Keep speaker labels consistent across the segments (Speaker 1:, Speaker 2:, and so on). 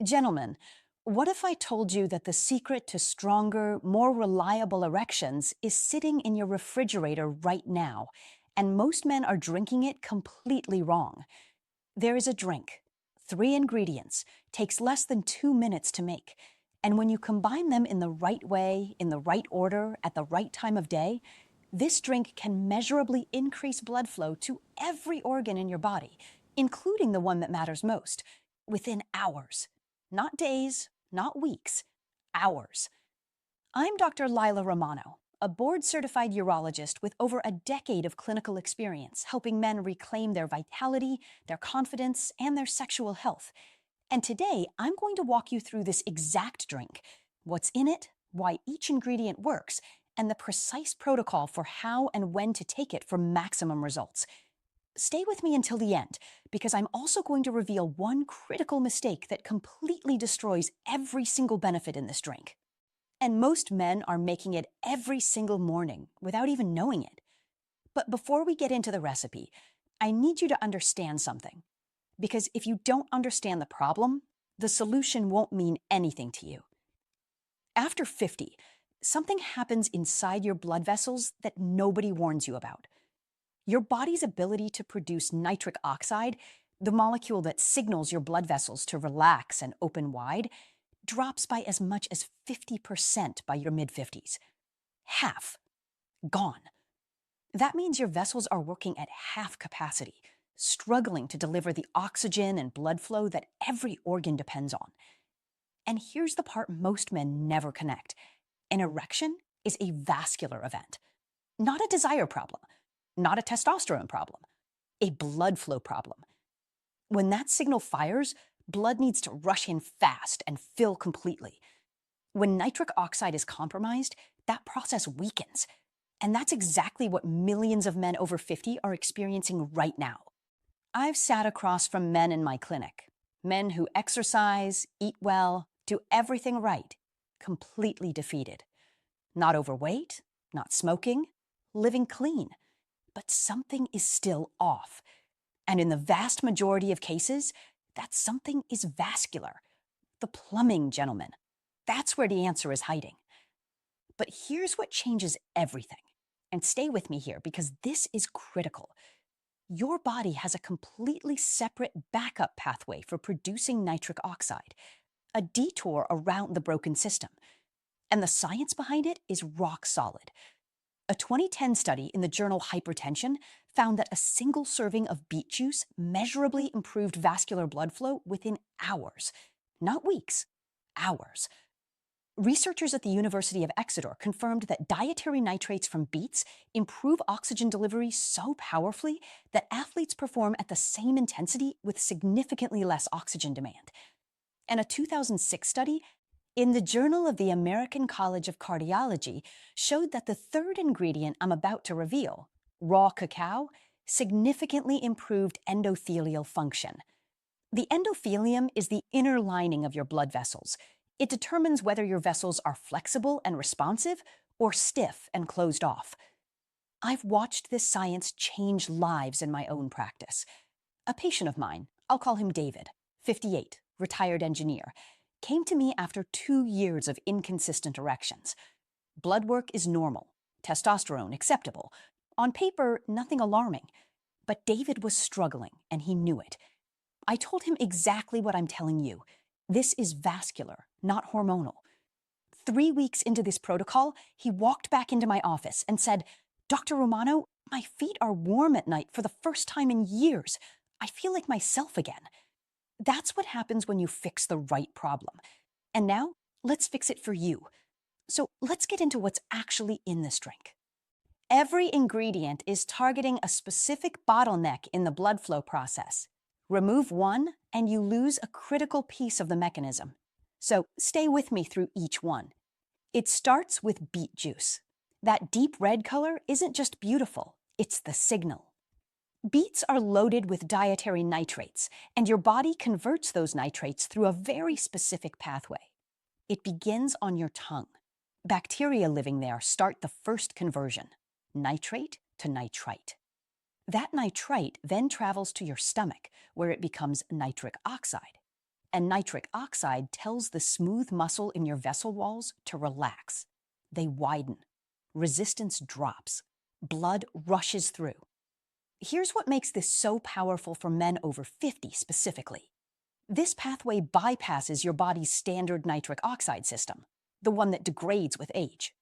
Speaker 1: Gentlemen, what if I told you that the secret to stronger, more reliable erections is sitting in your refrigerator right now, and most men are drinking it completely wrong? There is a drink, 3 ingredients, takes less than 2 minutes to make, and when you combine them in the right way, in the right order, at the right time of day, this drink can measurably increase blood flow to every organ in your body, including the one that matters most, within hours. Not days, not weeks, hours. I'm Dr. Lila Romano, a board-certified urologist with over a decade of clinical experience helping men reclaim their vitality, their confidence, and their sexual health. And today, I'm going to walk you through this exact drink, what's in it, why each ingredient works, and the precise protocol for how and when to take it for maximum results. Stay with me until the end, because I'm also going to reveal one critical mistake that completely destroys every single benefit in this drink. And most men are making it every single morning without even knowing it. But before we get into the recipe, I need you to understand something. Because if you don't understand the problem, the solution won't mean anything to you. After 50, something happens inside your blood vessels that nobody warns you about. Your body's ability to produce nitric oxide, the molecule that signals your blood vessels to relax and open wide, drops by as much as 50% by your mid-50s. Half. Gone. That means your vessels are working at half capacity, struggling to deliver the oxygen and blood flow that every organ depends on. And here's the part most men never connect. An erection is a vascular event, not a desire problem, not a testosterone problem, a blood flow problem. When that signal fires, blood needs to rush in fast and fill completely. When nitric oxide is compromised, that process weakens. And that's exactly what millions of men over 50 are experiencing right now. I've sat across from men in my clinic, men who exercise, eat well, do everything right, completely defeated. Not overweight, not smoking, living clean. But something is still off. And in the vast majority of cases, that something is vascular. The plumbing, gentlemen. That's where the answer is hiding. But here's what changes everything. And stay with me here because this is critical. Your body has a completely separate backup pathway for producing nitric oxide, a detour around the broken system. And the science behind it is rock solid. A 2010 study in the journal Hypertension found that a single serving of beet juice measurably improved vascular blood flow within hours, not weeks, hours. Researchers at the University of Exeter confirmed that dietary nitrates from beets improve oxygen delivery so powerfully that athletes perform at the same intensity with significantly less oxygen demand. And a 2006 study in the Journal of the American College of Cardiology showed that the third ingredient I'm about to reveal, raw cacao, significantly improved endothelial function. The endothelium is the inner lining of your blood vessels. It determines whether your vessels are flexible and responsive or stiff and closed off. I've watched this science change lives in my own practice. A patient of mine, I'll call him David, 58, retired engineer, came to me after 2 years of inconsistent erections. Blood work is normal, testosterone acceptable. On paper, nothing alarming. But David was struggling, and he knew it. I told him exactly what I'm telling you. This is vascular, not hormonal. 3 weeks into this protocol, he walked back into my office and said, "Dr. Romano, my feet are warm at night for the first time in years. I feel like myself again." That's what happens when you fix the right problem. And now, let's fix it for you. So let's get into what's actually in this drink. Every ingredient is targeting a specific bottleneck in the blood flow process. Remove one, and you lose a critical piece of the mechanism. So stay with me through each one. It starts with beet juice. That deep red color isn't just beautiful, it's the signal. Beets are loaded with dietary nitrates, and your body converts those nitrates through a very specific pathway. It begins on your tongue. Bacteria living there start the first conversion, nitrate to nitrite. That nitrite then travels to your stomach, where it becomes nitric oxide. And nitric oxide tells the smooth muscle in your vessel walls to relax. They widen. Resistance drops. Blood rushes through. Here's what makes this so powerful for men over 50 specifically. This pathway bypasses your body's standard nitric oxide system, the one that degrades with age.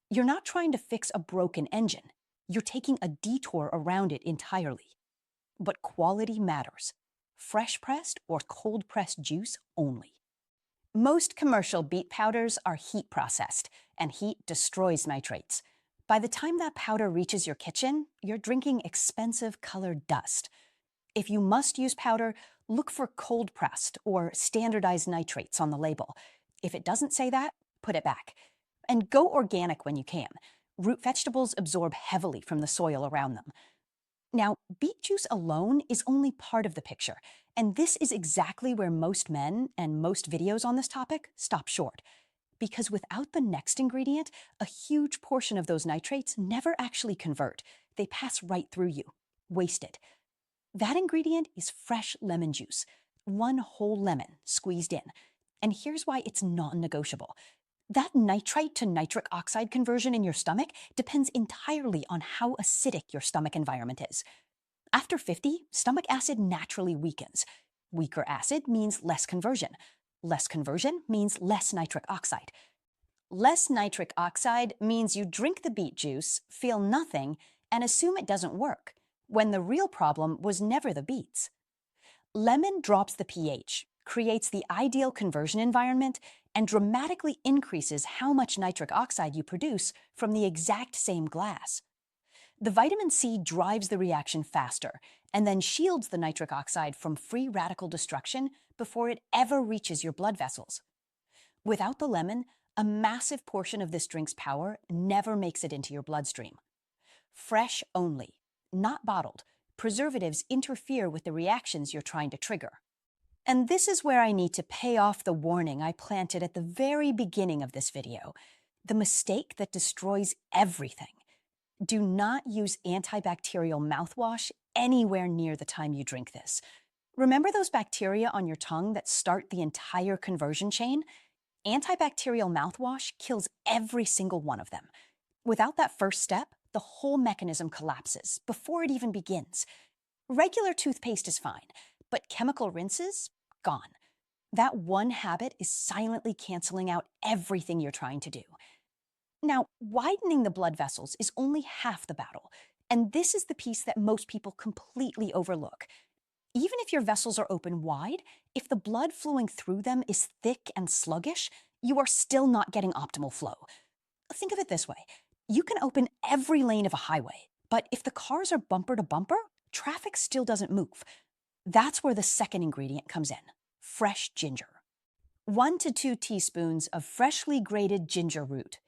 Speaker 1: You're not trying to fix a broken engine. You're taking a detour around it entirely. But quality matters. Fresh pressed or cold pressed juice only. Most commercial beet powders are heat processed, and heat destroys nitrates. By the time that powder reaches your kitchen, you're drinking expensive colored dust. If you must use powder, look for cold pressed or standardized nitrates on the label. If it doesn't say that, put it back. And go organic when you can. Root vegetables absorb heavily from the soil around them. Now, beet juice alone is only part of the picture, and this is exactly where most men and most videos on this topic stop short. Because without the next ingredient, a huge portion of those nitrates never actually convert. They pass right through you, wasted. That ingredient is fresh lemon juice, one whole lemon squeezed in. And here's why it's non-negotiable. That nitrite to nitric oxide conversion in your stomach depends entirely on how acidic your stomach environment is. After 50, stomach acid naturally weakens. Weaker acid means less conversion. Less conversion means less nitric oxide. Less nitric oxide means you drink the beet juice, feel nothing, and assume it doesn't work, when the real problem was never the beets. Lemon drops the pH, creates the ideal conversion environment, and dramatically increases how much nitric oxide you produce from the exact same glass. The vitamin C drives the reaction faster and then shields the nitric oxide from free radical destruction before it ever reaches your blood vessels. Without the lemon, a massive portion of this drink's power never makes it into your bloodstream. Fresh only, not bottled, preservatives interfere with the reactions you're trying to trigger. And this is where I need to pay off the warning I planted at the very beginning of this video, the mistake that destroys everything. Do not use antibacterial mouthwash anywhere near the time you drink this. Remember those bacteria on your tongue that start the entire conversion chain? Antibacterial mouthwash kills every single one of them. Without that first step, the whole mechanism collapses before it even begins. Regular toothpaste is fine, but chemical rinses? Gone. That one habit is silently canceling out everything you're trying to do. Now, widening the blood vessels is only half the battle, and this is the piece that most people completely overlook. Even if your vessels are open wide, if the blood flowing through them is thick and sluggish, you are still not getting optimal flow. Think of it this way. You can open every lane of a highway, but if the cars are bumper to bumper, traffic still doesn't move. That's where the second ingredient comes in, fresh ginger. 1 to 2 teaspoons of freshly grated ginger root.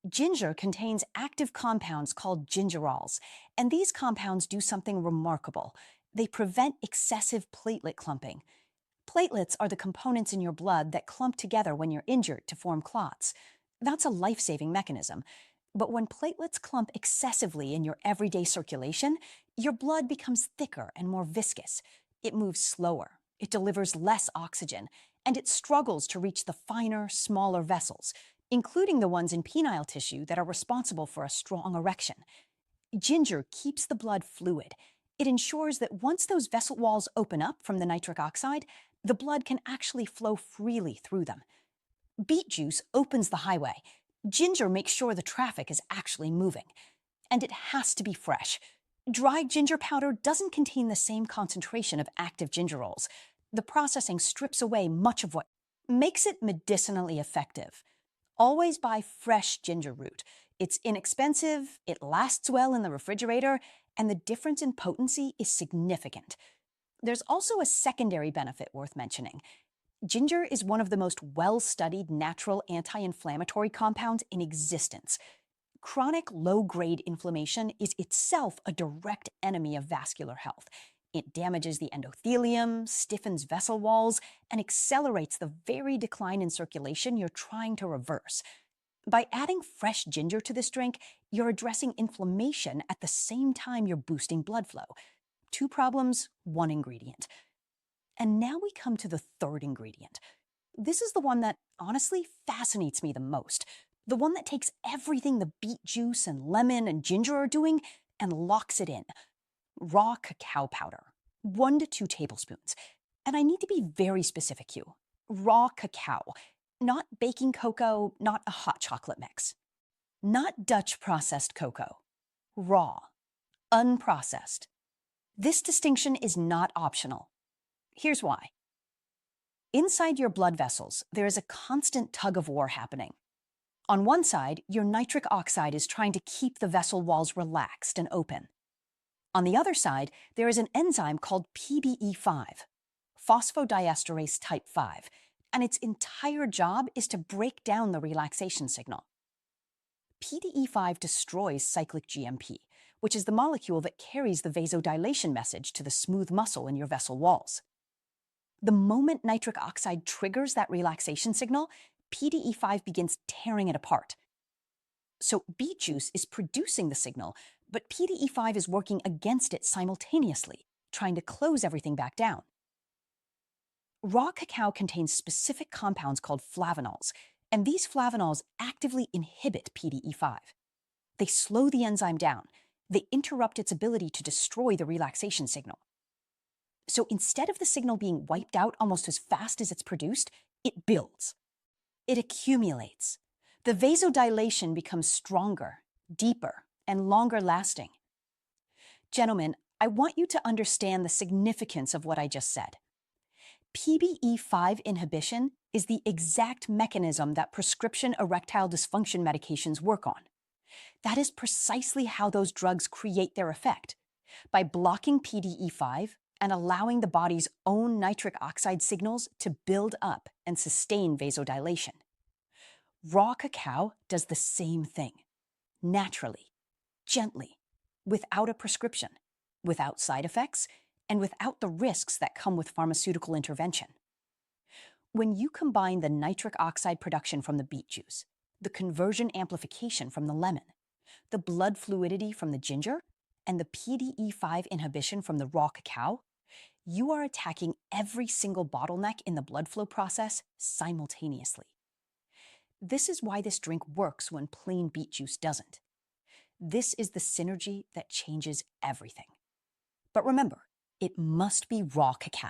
Speaker 1: Ginger contains active compounds called gingerols, and these compounds do something remarkable. They prevent excessive platelet clumping. Platelets are the components in your blood that clump together when you're injured to form clots. That's a life-saving mechanism. But when platelets clump excessively in your everyday circulation, your blood becomes thicker and more viscous. It moves slower, it delivers less oxygen, and it struggles to reach the finer, smaller vessels, including the ones in penile tissue that are responsible for a strong erection. Ginger keeps the blood fluid. It ensures that once those vessel walls open up from the nitric oxide, the blood can actually flow freely through them. Beet juice opens the highway. Ginger makes sure the traffic is actually moving. And it has to be fresh. Dry ginger powder doesn't contain the same concentration of active gingerols. The processing strips away much of what makes it medicinally effective. Always buy fresh ginger root. It's inexpensive, it lasts well in the refrigerator, and the difference in potency is significant. There's also a secondary benefit worth mentioning. Ginger is one of the most well-studied natural anti-inflammatory compounds in existence. Chronic low-grade inflammation is itself a direct enemy of vascular health. It damages the endothelium, stiffens vessel walls, and accelerates the very decline in circulation you're trying to reverse. By adding fresh ginger to this drink, you're addressing inflammation at the same time you're boosting blood flow. 2 problems, 1 ingredient. And now we come to the third ingredient. This is the one that honestly fascinates me the most. The one that takes everything the beet juice and lemon and ginger are doing and locks it in. Raw cacao powder, 1 to 2 tablespoons. And I need to be very specific, Hugh. Raw cacao, not baking cocoa, not a hot chocolate mix. Not Dutch processed cocoa. Raw, unprocessed. This distinction is not optional. Here's why. Inside your blood vessels, there is a constant tug of war happening. On one side, your nitric oxide is trying to keep the vessel walls relaxed and open. On the other side, there is an enzyme called PDE5, phosphodiesterase type 5, and its entire job is to break down the relaxation signal. PDE5 destroys cyclic GMP, which is the molecule that carries the vasodilation message to the smooth muscle in your vessel walls. The moment nitric oxide triggers that relaxation signal, PDE5 begins tearing it apart. So beet juice is producing the signal, but PDE5 is working against it simultaneously, trying to close everything back down. Raw cacao contains specific compounds called flavonols, and these flavonols actively inhibit PDE5. They slow the enzyme down. They interrupt its ability to destroy the relaxation signal. So instead of the signal being wiped out almost as fast as it's produced, it builds. It accumulates. The vasodilation becomes stronger, deeper, and longer lasting. Gentlemen, I want you to understand the significance of what I just said. PDE5 inhibition is the exact mechanism that prescription erectile dysfunction medications work on. That is precisely how those drugs create their effect, by blocking PDE5 and allowing the body's own nitric oxide signals to build up and sustain vasodilation. Raw cacao does the same thing, naturally, gently, without a prescription, without side effects, and without the risks that come with pharmaceutical intervention. When you combine the nitric oxide production from the beet juice, the conversion amplification from the lemon, the blood fluidity from the ginger, and the PDE5 inhibition from the raw cacao, you are attacking every single bottleneck in the blood flow process simultaneously. This is why this drink works when plain beet juice doesn't. This is the synergy that changes everything. But remember, it must be raw cacao.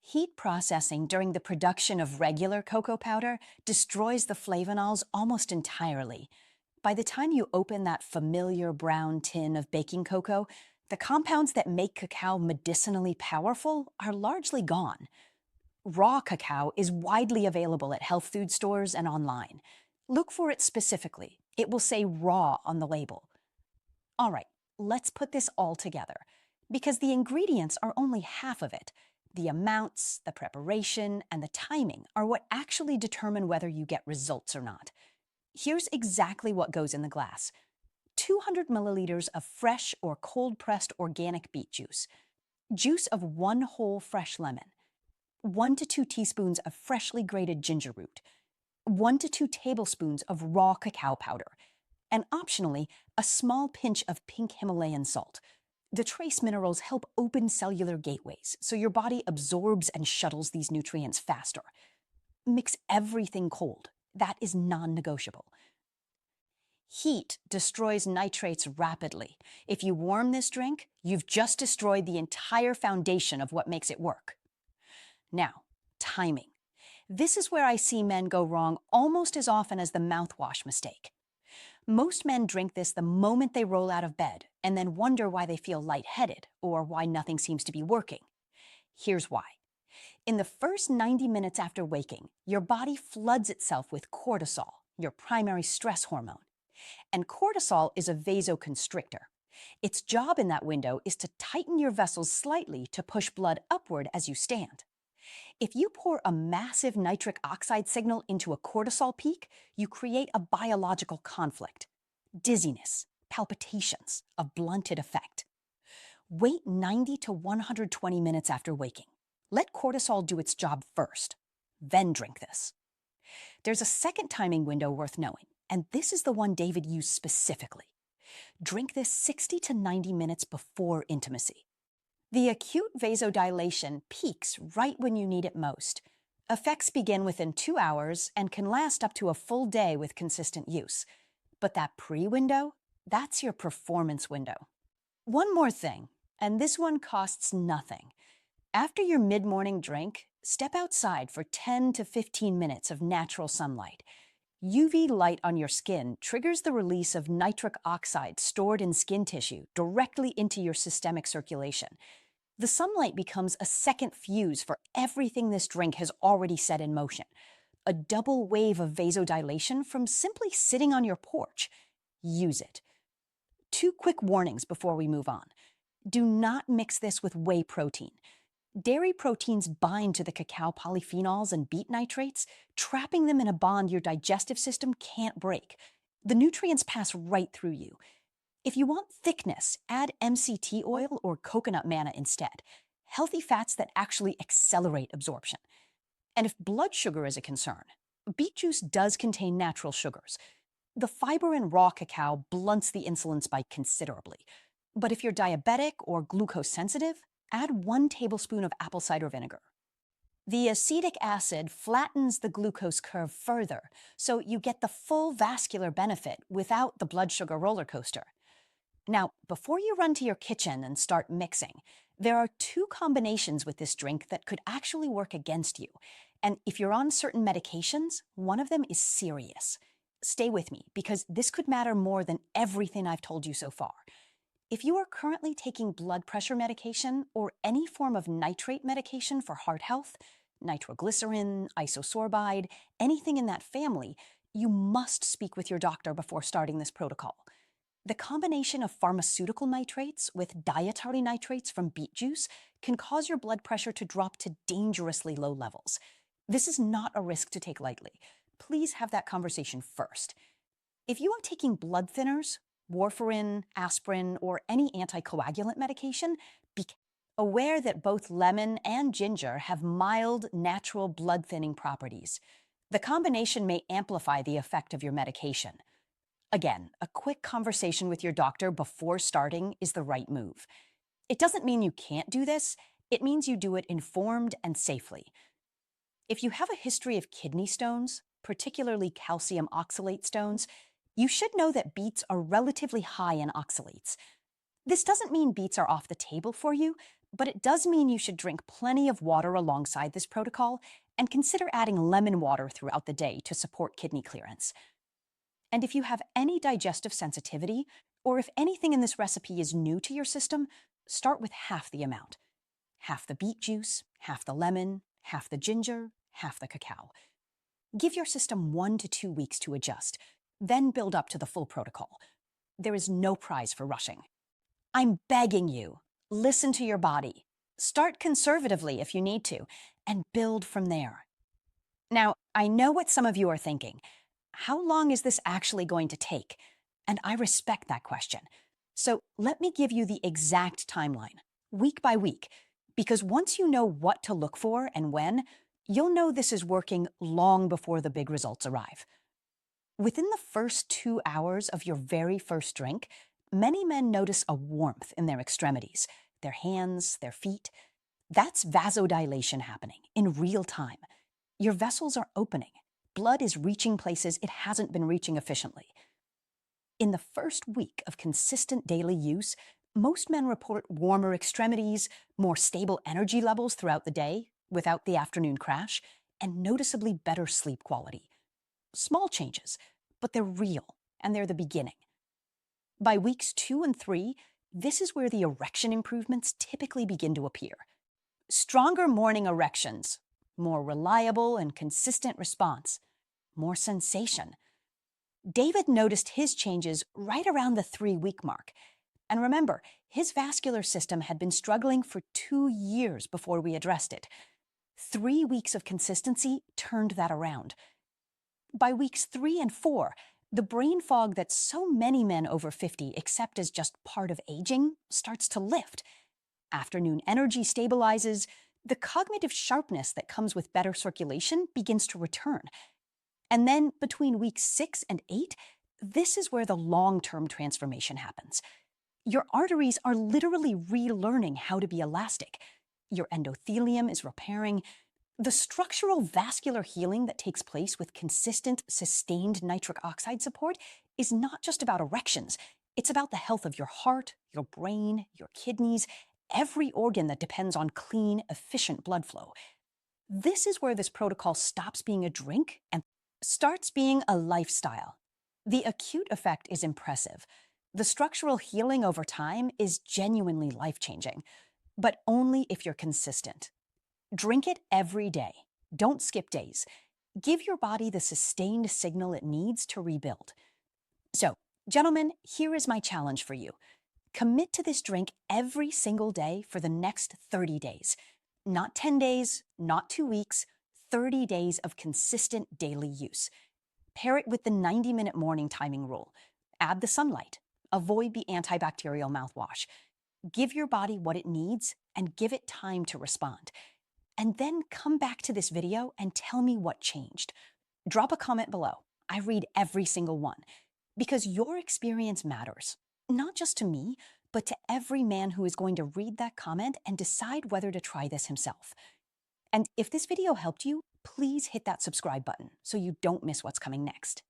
Speaker 1: Heat processing during the production of regular cocoa powder destroys the flavonols almost entirely. By the time you open that familiar brown tin of baking cocoa, the compounds that make cacao medicinally powerful are largely gone. Raw cacao is widely available at health food stores and online. Look for it specifically. It will say raw on the label. All right, let's put this all together, because the ingredients are only half of it. The amounts, the preparation, and the timing are what actually determine whether you get results or not. Here's exactly what goes in the glass. 200 milliliters of fresh or cold-pressed organic beet juice, juice of 1 whole fresh lemon, 1 to 2 teaspoons of freshly grated ginger root, 1 to 2 tablespoons of raw cacao powder, and optionally, a small pinch of pink Himalayan salt. The trace minerals help open cellular gateways, so your body absorbs and shuttles these nutrients faster. Mix everything cold. That is non-negotiable. Heat destroys nitrates rapidly. If you warm this drink, you've just destroyed the entire foundation of what makes it work. Now, timing. This is where I see men go wrong almost as often as the mouthwash mistake. Most men drink this the moment they roll out of bed and then wonder why they feel lightheaded or why nothing seems to be working. Here's why. In the first 90 minutes after waking, your body floods itself with cortisol, your primary stress hormone. And cortisol is a vasoconstrictor. Its job in that window is to tighten your vessels slightly to push blood upward as you stand. If you pour a massive nitric oxide signal into a cortisol peak, you create a biological conflict. Dizziness, palpitations, a blunted effect. Wait 90 to 120 minutes after waking. Let cortisol do its job first. Then drink this. There's a second timing window worth knowing, and this is the one David used specifically. Drink this 60 to 90 minutes before intimacy. The acute vasodilation peaks right when you need it most. Effects begin within 2 hours and can last up to a full day with consistent use. But that pre-window, that's your performance window. One more thing, and this one costs nothing. After your mid-morning drink, step outside for 10 to 15 minutes of natural sunlight. UV light on your skin triggers the release of nitric oxide stored in skin tissue directly into your systemic circulation. The sunlight becomes a second fuse for everything this drink has already set in motion. A double wave of vasodilation from simply sitting on your porch. Use it. Two quick warnings before we move on. Do not mix this with whey protein. Dairy proteins bind to the cacao polyphenols and beet nitrates, trapping them in a bond your digestive system can't break. The nutrients pass right through you. If you want thickness, add MCT oil or coconut manna instead. Healthy fats that actually accelerate absorption. And if blood sugar is a concern, beet juice does contain natural sugars. The fiber in raw cacao blunts the insulin spike considerably. But if you're diabetic or glucose sensitive, add 1 tablespoon of apple cider vinegar. The acetic acid flattens the glucose curve further, so you get the full vascular benefit without the blood sugar roller coaster. Now, before you run to your kitchen and start mixing, there are 2 combinations with this drink that could actually work against you. And if you're on certain medications, one of them is serious. Stay with me, because this could matter more than everything I've told you so far. If you are currently taking blood pressure medication or any form of nitrate medication for heart health, nitroglycerin, isosorbide, anything in that family, you must speak with your doctor before starting this protocol. The combination of pharmaceutical nitrates with dietary nitrates from beet juice can cause your blood pressure to drop to dangerously low levels. This is not a risk to take lightly. Please have that conversation first. If you are taking blood thinners, warfarin, aspirin, or any anticoagulant medication, be aware that both lemon and ginger have mild, natural blood thinning properties. The combination may amplify the effect of your medication. Again, a quick conversation with your doctor before starting is the right move. It doesn't mean you can't do this, it means you do it informed and safely. If you have a history of kidney stones, particularly calcium oxalate stones, you should know that beets are relatively high in oxalates. This doesn't mean beets are off the table for you, but it does mean you should drink plenty of water alongside this protocol and consider adding lemon water throughout the day to support kidney clearance. And if you have any digestive sensitivity, or if anything in this recipe is new to your system, start with half the amount. Half the beet juice, half the lemon, half the ginger, half the cacao. Give your system 1 to 2 weeks to adjust, then build up to the full protocol. There is no prize for rushing. I'm begging you, listen to your body. Start conservatively if you need to, and build from there. Now, I know what some of you are thinking. How long is this actually going to take? And I respect that question. So let me give you the exact timeline, week by week, because once you know what to look for and when, you'll know this is working long before the big results arrive. Within the first 2 hours of your very first drink, many men notice a warmth in their extremities, their hands, their feet. That's vasodilation happening in real time. Your vessels are opening. Blood is reaching places it hasn't been reaching efficiently. In the first week of consistent daily use, most men report warmer extremities, more stable energy levels throughout the day without the afternoon crash, and noticeably better sleep quality. Small changes, but they're real, and they're the beginning. By weeks 2 and 3, this is where the erection improvements typically begin to appear. Stronger morning erections, more reliable and consistent response, more sensation. David noticed his changes right around the 3-week mark. And remember, his vascular system had been struggling for 2 years before we addressed it. 3 weeks of consistency turned that around. By weeks 3 and 4, the brain fog that so many men over 50 accept as just part of aging starts to lift. Afternoon energy stabilizes. The cognitive sharpness that comes with better circulation begins to return. And then between weeks 6 and 8, this is where the long-term transformation happens. Your arteries are literally relearning how to be elastic. Your endothelium is repairing. The structural vascular healing that takes place with consistent, sustained nitric oxide support is not just about erections. It's about the health of your heart, your brain, your kidneys, every organ that depends on clean, efficient blood flow. This is where this protocol stops being a drink and starts being a lifestyle. The acute effect is impressive. The structural healing over time is genuinely life-changing, but only if you're consistent. Drink it every day. Don't skip days. Give your body the sustained signal it needs to rebuild. So, gentlemen, here is my challenge for you. Commit to this drink every single day for the next 30 days. Not 10 days, not 2 weeks, 30 days of consistent daily use. Pair it with the 90-minute morning timing rule. Add the sunlight. Avoid the antibacterial mouthwash. Give your body what it needs and give it time to respond. And then come back to this video and tell me what changed. Drop a comment below. I read every single one because your experience matters, not just to me, but to every man who is going to read that comment and decide whether to try this himself. And if this video helped you, please hit that subscribe button so you don't miss what's coming next.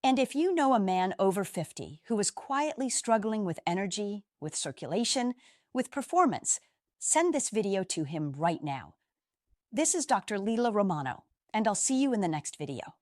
Speaker 1: And if you know a man over 50 who is quietly struggling with energy, with circulation, with performance, send this video to him right now. This is Dr. Lila Romano, and I'll see you in the next video.